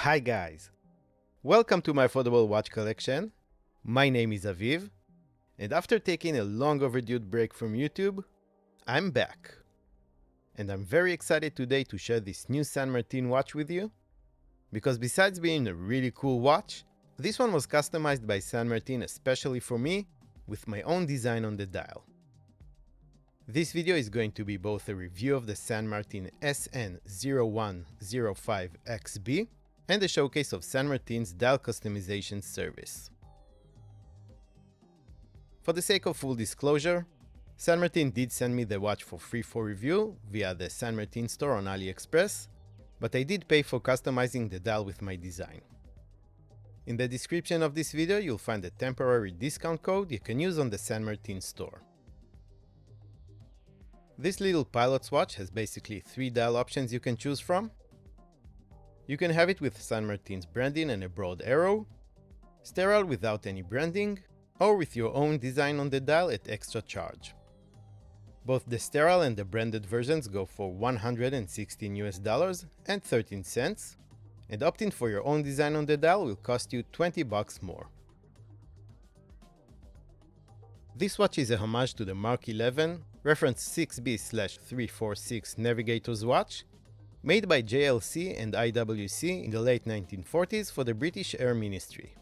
Hi guys! Welcome to my affordable watch collection. My name is Aviv, and after taking a long overdue break from YouTube, I'm back. And I'm very excited today to share this new San Martin watch with you, because besides being a really cool watch, this one was customized by San Martin especially for me, with my own design on the dial. This video is going to be both a review of the San Martin SN0105XB and a showcase of San Martin's dial customization service. For the sake of full disclosure, San Martin did send me the watch for free for review via the San Martin store on AliExpress, but I did pay for customizing the dial with my design. In the description of this video, you'll find a temporary discount code you can use on the San Martin store. This little pilot's watch has basically 3 dial options you can choose from. You can have it with San Martin's branding and a broad arrow, sterile without any branding, or with your own design on the dial at extra charge. Both the sterile and the branded versions go for $116 and 13 cents, and opting for your own design on the dial will cost you $20 more. This watch is a homage to the Mark 11 reference 6B/346 Navigator's watch, made by JLC and IWC in the late 1940s for the British Air Ministry.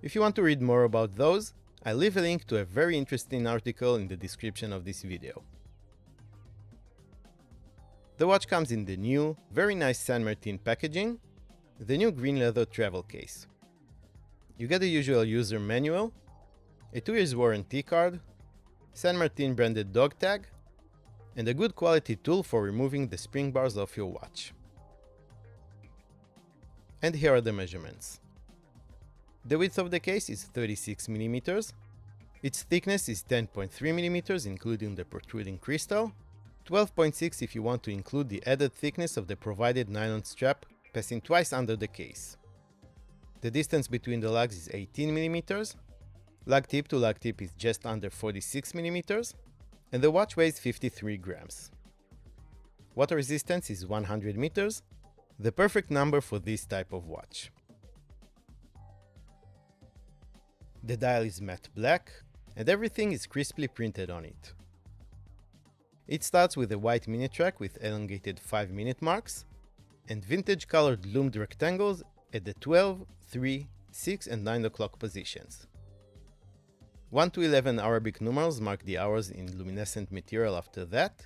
If you want to read more about those, I'll leave a link to a very interesting article in the description of this video. The watch comes in the new, very nice San Martin packaging, the new green leather travel case. You get the usual user manual, a 2 years warranty card, San Martin branded dog tag, and a good quality tool for removing the spring bars off your watch. And here are the measurements. The width of the case is 36 mm, its thickness is 10.3 mm including the protruding crystal, 12.6 if you want to include the added thickness of the provided nylon strap passing twice under the case. The distance between the lugs is 18 mm, lug tip to lug tip is just under 46 mm, and the watch weighs 53 grams. Water resistance is 100 meters, the perfect number for this type of watch. The dial is matte black, and everything is crisply printed on it. It starts with a white minute track with elongated 5-minute marks, and vintage colored lumed rectangles at the 12, 3, 6 and 9 o'clock positions. 1 to 11 Arabic numerals mark the hours in luminescent material after that,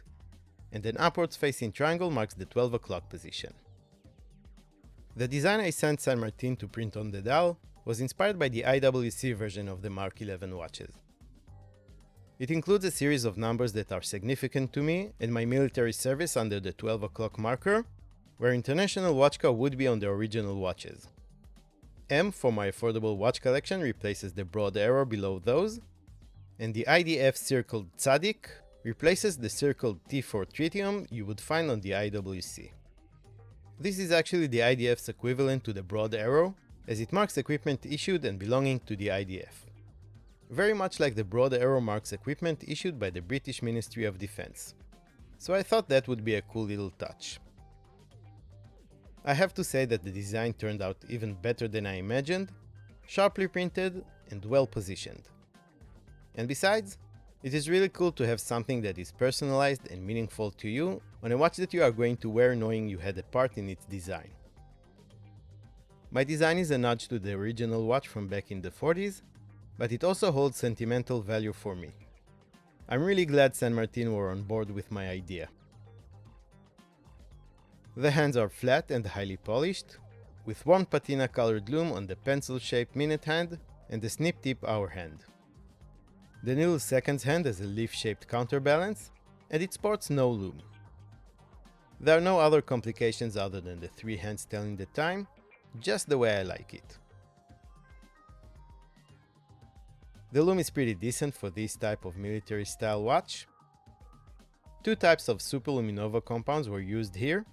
and an upwards facing triangle marks the 12 o'clock position. The design I sent San Martin to print on the dial was inspired by the IWC version of the Mark 11 watches. It includes a series of numbers that are significant to me and my military service under the 12 o'clock marker, where International Watchcar would be on the original watches. M for my affordable watch collection replaces the broad arrow below those, and the IDF circled Tzadik replaces the circled T for tritium you would find on the IWC. This is actually the IDF's equivalent to the broad arrow, as it marks equipment issued and belonging to the IDF. Very much like the broad arrow marks equipment issued by the British Ministry of Defense. So I thought that would be a cool little touch. I have to say that the design turned out even better than I imagined, sharply printed and well positioned. And besides, it is really cool to have something that is personalized and meaningful to you on a watch that you are going to wear knowing you had a part in its design. My design is a nudge to the original watch from back in the 40s, but it also holds sentimental value for me. I'm really glad San Martin were on board with my idea. The hands are flat and highly polished, with warm patina colored lume on the pencil-shaped minute hand and the snip tip hour hand. The needle seconds hand has a leaf-shaped counterbalance, and it sports no lume. There are no other complications other than the 3 hands telling the time, just the way I like it. The lume is pretty decent for this type of military style watch. 2 types of superluminova compounds were used here.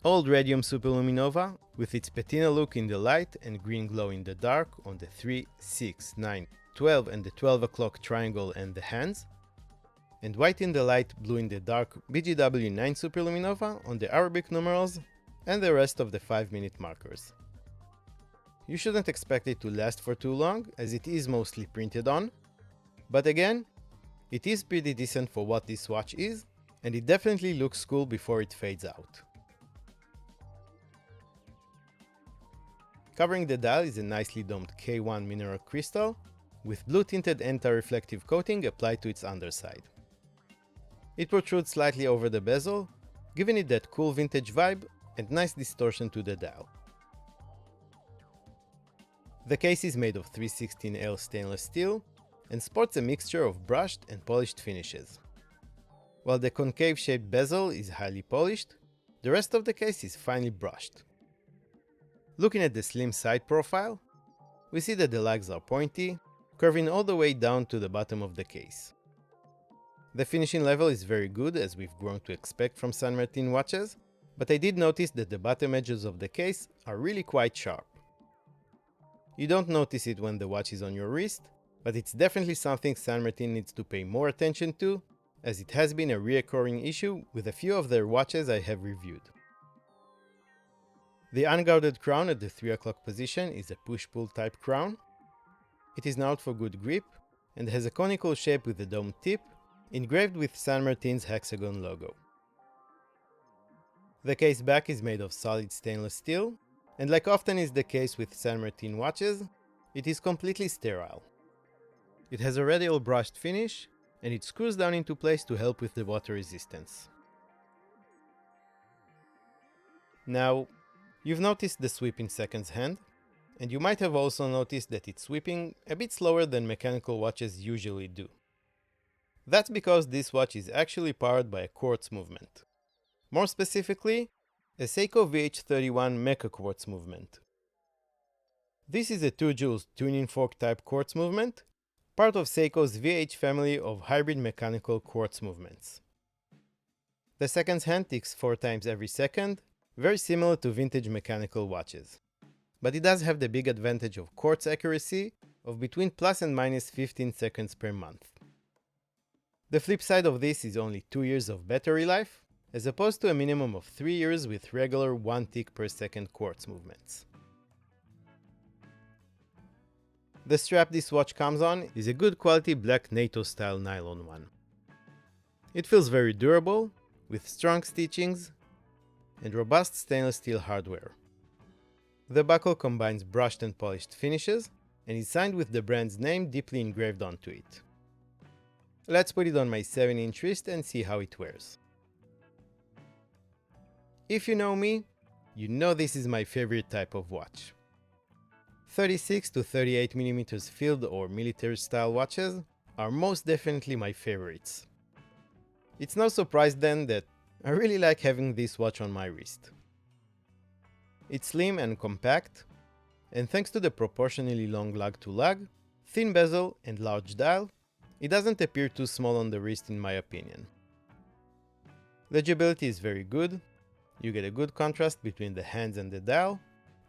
Old radium superluminova with its patina look in the light and green glow in the dark on the 3, 6, 9, 12 and the 12 o'clock triangle and the hands, and white in the light, blue in the dark BGW9 superluminova on the Arabic numerals and the rest of the 5-minute markers. You shouldn't expect it to last for too long, as it is mostly printed on, but again, it is pretty decent for what this watch is, and it definitely looks cool before it fades out. Covering the dial is a nicely domed K1 mineral crystal with blue tinted anti-reflective coating applied to its underside. It protrudes slightly over the bezel, giving it that cool vintage vibe and nice distortion to the dial. The case is made of 316L stainless steel and sports a mixture of brushed and polished finishes. While the concave-shaped bezel is highly polished, the rest of the case is finely brushed. Looking at the slim side profile, we see that the lugs are pointy, curving all the way down to the bottom of the case. The finishing level is very good, as we've grown to expect from San Martin watches, but I did notice that the bottom edges of the case are really quite sharp. You don't notice it when the watch is on your wrist, but it's definitely something San Martin needs to pay more attention to, as it has been a recurring issue with a few of their watches I have reviewed. The unguarded crown at the 3 o'clock position is a push-pull type crown. It is known for good grip and has a conical shape with a dome tip, engraved with San Martin's hexagon logo. The case back is made of solid stainless steel, and like often is the case with San Martin watches, it is completely sterile. It has a radial brushed finish, and it screws down into place to help with the water resistance. Now, you've noticed the sweep in seconds hand, and you might have also noticed that it's sweeping a bit slower than mechanical watches usually do. That's because this watch is actually powered by a quartz movement. More specifically, a Seiko VH31 Mecha quartz movement. This is a 2 joules tuning fork type quartz movement, part of Seiko's VH family of hybrid mechanical quartz movements. The seconds hand ticks 4 times every second, very similar to vintage mechanical watches. But it does have the big advantage of quartz accuracy of between plus and minus 15 seconds per month. The flip side of this is only 2 years of battery life, as opposed to a minimum of 3 years with regular 1 tick per second quartz movements. The strap this watch comes on is a good quality black NATO style nylon one. It feels very durable, with strong stitchings and robust stainless steel hardware. The buckle combines brushed and polished finishes and is signed with the brand's name deeply engraved onto it. Let's put it on my 7-inch wrist and see how it wears. If you know me, you know this is my favorite type of watch. 36 to 38mm field or military style watches are most definitely my favorites. It's no surprise then that I really like having this watch on my wrist. It's slim and compact, and thanks to the proportionally long lug to lug, thin bezel and large dial, it doesn't appear too small on the wrist in my opinion. Legibility is very good, you get a good contrast between the hands and the dial,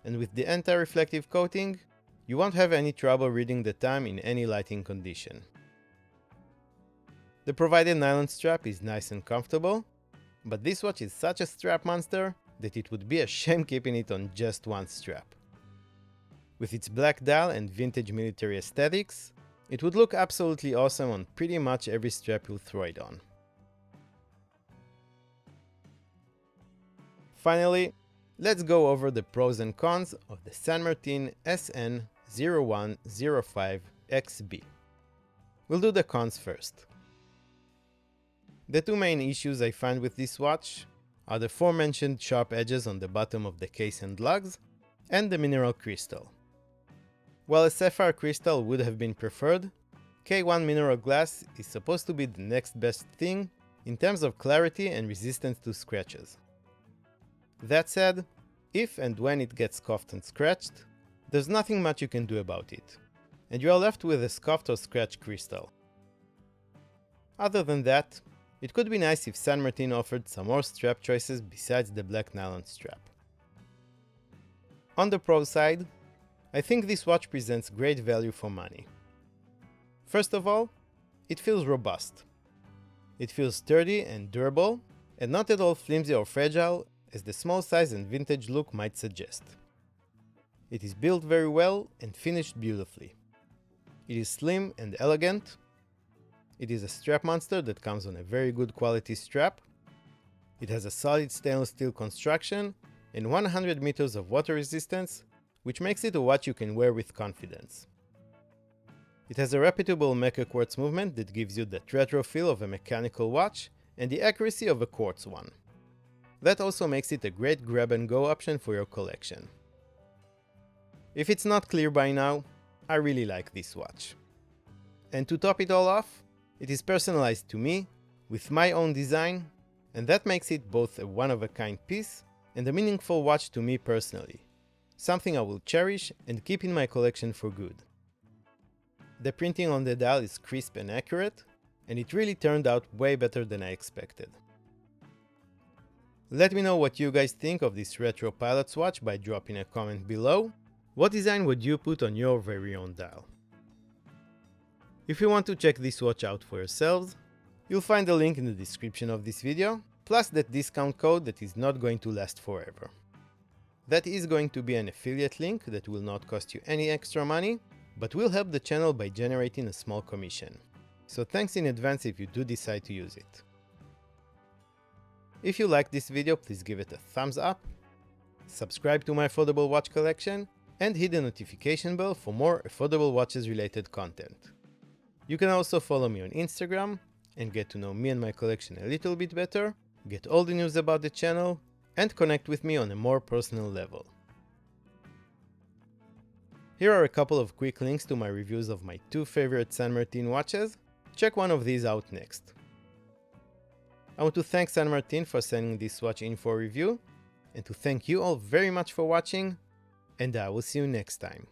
and with the anti-reflective coating, you won't have any trouble reading the time in any lighting condition. The provided nylon strap is nice and comfortable, but this watch is such a strap monster that it would be a shame keeping it on just one strap. With its black dial and vintage military aesthetics, it would look absolutely awesome on pretty much every strap you throw it on. Finally, let's go over the pros and cons of the San Martin SN0105XB. We'll do the cons first. The 2 main issues I find with this watch are the aforementioned sharp edges on the bottom of the case and lugs, and the mineral crystal. While a sapphire crystal would have been preferred, K1 mineral glass is supposed to be the next best thing in terms of clarity and resistance to scratches. That said, if and when it gets scuffed and scratched, there's nothing much you can do about it, and you are left with a scuffed or scratched crystal. Other than that, it could be nice if San Martin offered some more strap choices besides the black nylon strap. On the pro side, I think this watch presents great value for money. First of all, it feels robust. It feels sturdy and durable, and not at all flimsy or fragile, as the small size and vintage look might suggest. It is built very well and finished beautifully. It is slim and elegant. It is a strap monster that comes on a very good quality strap. It has a solid stainless steel construction and 100 meters of water resistance, which makes it a watch you can wear with confidence. It has a reputable mecha quartz movement that gives you that retro feel of a mechanical watch and the accuracy of a quartz one. That also makes it a great grab and go option for your collection. If it's not clear by now, I really like this watch. And to top it all off, it is personalized to me, with my own design, and that makes it both a one-of-a-kind piece and a meaningful watch to me personally, something I will cherish and keep in my collection for good. The printing on the dial is crisp and accurate, and it really turned out way better than I expected. Let me know what you guys think of this retro pilot's watch by dropping a comment below. What design would you put on your very own dial? If you want to check this watch out for yourselves, you'll find a link in the description of this video, plus that discount code that is not going to last forever. That is going to be an affiliate link that will not cost you any extra money, but will help the channel by generating a small commission. So thanks in advance if you do decide to use it. If you like this video, please give it a thumbs up, subscribe to my affordable watch collection, and hit the notification bell for more affordable watches related content. You can also follow me on Instagram and get to know me and my collection a little bit better, get all the news about the channel, and connect with me on a more personal level. Here are a couple of quick links to my reviews of my two favorite San Martin watches. Check one of these out next. I want to thank San Martin for sending this watch in for review, and to thank you all very much for watching, and I will see you next time.